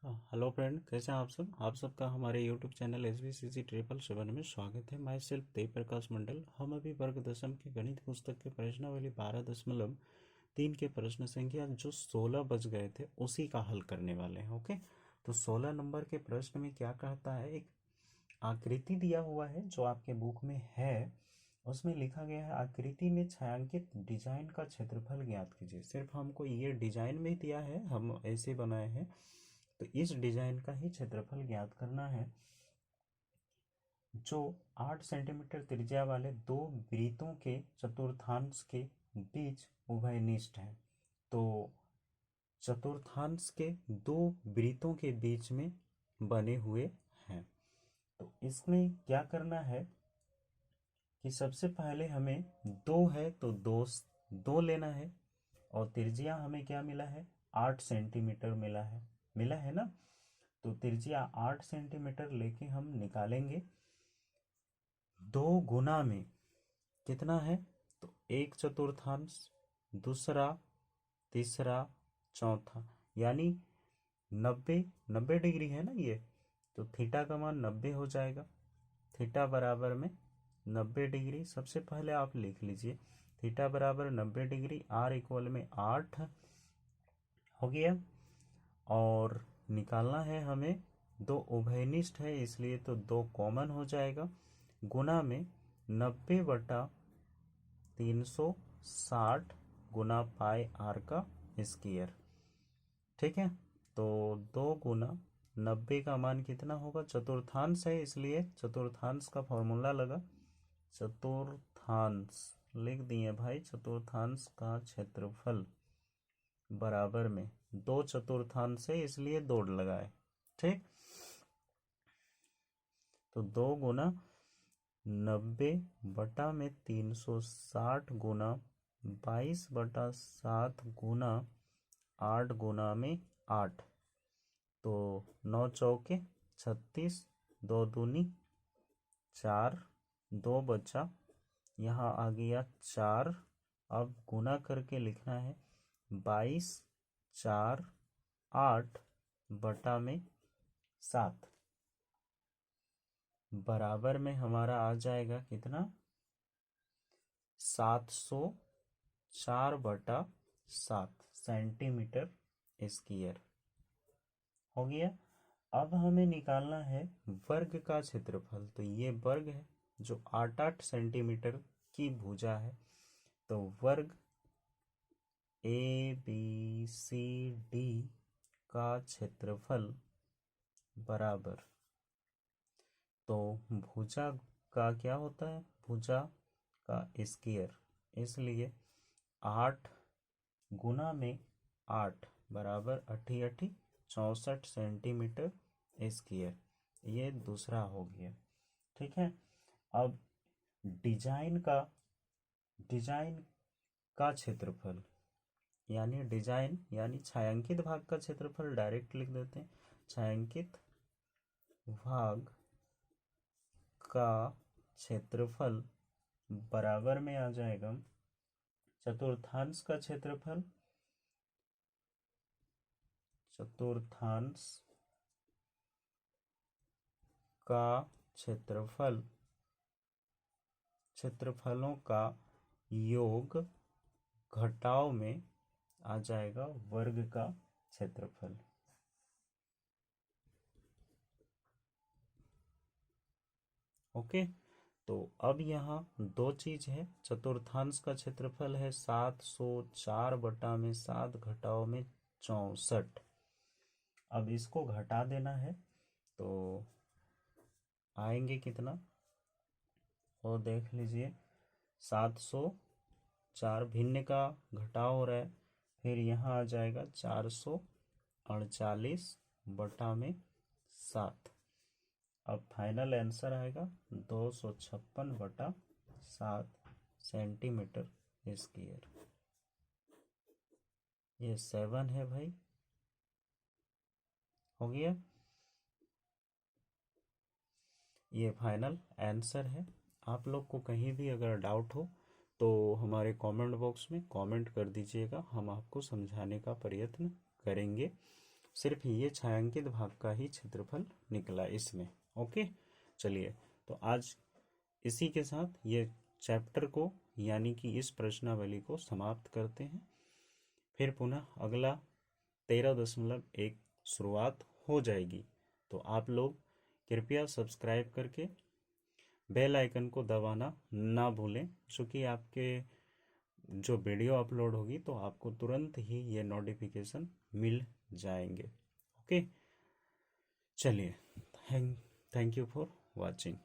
Hello friend, कैसे हैं आप सब। आप सबका हमारे यूट्यूब चैनल SBCC777 में स्वागत है। माई सेल्फ देव प्रकाश मंडल। हम अभी वर्ग दशम के गणित पुस्तक के प्रश्नावली 12.3 के प्रश्न संख्या जो 16 बच गए थे उसी का हल करने वाले हैं। ओके, तो 16 नंबर के प्रश्न में क्या कहता है, एक आकृति दिया हुआ है जो आपके बुक में है। उसमें लिखा गया है आकृति में छायांकित डिजाइन का क्षेत्रफल ज्ञात कीजिए। सिर्फ हमको ये डिजाइन में दिया है, हम ऐसे बनाए हैं, तो इस डिजाइन का ही क्षेत्रफल ज्ञात करना है जो 8 सेंटीमीटर त्रिज्या वाले दो वृत्तों के चतुर्थांश के बीच उभयनिष्ठ है। तो चतुर्थांश के दो वृत्तों के बीच में बने हुए हैं। तो इसमें क्या करना है कि सबसे पहले हमें दो है तो दो लेना है, और त्रिज्या हमें क्या मिला है, 8 सेंटीमीटर मिला है ना। तो त्रिज्या 8 सेंटीमीटर लेके हम निकालेंगे। दो गुना में कितना है, तो एक चतुर्थांश, दूसरा, तीसरा, चौथा, यानी 90 डिग्री है ना ये। तो थीटा का मान 90 हो जाएगा। थीटा बराबर में 90 डिग्री सबसे पहले आप लिख लीजिए। थीटा बराबर 90 डिग्री, आर इक्वल में 8 हो गया। और निकालना है हमें, दो उभयनिष्ठ है इसलिए तो दो कॉमन हो जाएगा। गुना में 90/360 गुना पाई आर का स्क्वायर। ठीक है, तो 2 गुना 90 का मान कितना होगा, चतुर्थांश है इसलिए चतुर्थांश का फॉर्मूला लगा। चतुर्थांश लिख दिए भाई, चतुर्थांश का क्षेत्रफल बराबर में दो चतुर्थांश है इसलिए दौड़ लगाए। ठीक, तो 2 गुना 90/360 गुना 22/7 गुना 8 गुना में 8, तो 9 चौके 36, 2 दूनी 4, 2 बचा, यहाँ आ गया 4। अब गुना करके लिखना है 22, 4, 8 बटा में 7 बराबर में हमारा आ जाएगा कितना, 704/7 सेंटीमीटर स्क्वायर हो गया। अब हमें निकालना है वर्ग का क्षेत्रफल। तो ये वर्ग है जो 8-8 सेंटीमीटर की भुजा है। तो वर्ग ABCD का क्षेत्रफल बराबर, तो भुजा का क्या होता है, भुजा का स्क्वायर, इसलिए 8 गुना में 8 बराबर 8 64 सेंटीमीटर स्क्वायर। ये दूसरा हो गया। ठीक है, अब डिजाइन का क्षेत्रफल, यानी डिजाइन यानी छायांकित भाग का क्षेत्रफल डायरेक्ट लिख देते हैं। छायांकित भाग का क्षेत्रफल बराबर में आ जाएगा चतुर्थांश का क्षेत्रफल, चतुर्थांश का क्षेत्रफल, क्षेत्रफलों का योग घटाव में आ जाएगा वर्ग का क्षेत्रफल। ओके, तो अब यहाँ दो चीज है। चतुर्थांश का क्षेत्रफल है 704/7 घटाव में 64। अब इसको घटा देना है तो आएंगे कितना, और देख लीजिए 704 भिन्न का घटाव हो रहा है, फिर यहाँ आ जाएगा 448/7। अब फाइनल आंसर आएगा 256/7 सेंटीमीटर स्क्वायर। ये 7 है भाई, हो गया। ये फाइनल आंसर है। आप लोग को कहीं भी अगर डाउट हो तो हमारे कमेंट बॉक्स में कमेंट कर दीजिएगा, हम आपको समझाने का प्रयत्न करेंगे। सिर्फ ये छायांकित भाग का ही क्षेत्रफल निकला इसमें। ओके, चलिए तो आज इसी के साथ ये चैप्टर को यानी कि इस प्रश्नावली को समाप्त करते हैं। फिर पुनः अगला 13.1 शुरुआत हो जाएगी। तो आप लोग कृपया सब्सक्राइब करके बेल आइकन को दबाना ना भूलें, क्योंकि आपके जो वीडियो अपलोड होगी तो आपको तुरंत ही ये नोटिफिकेशन मिल जाएंगे। ओके, चलिए, थैंक यू फॉर वॉचिंग।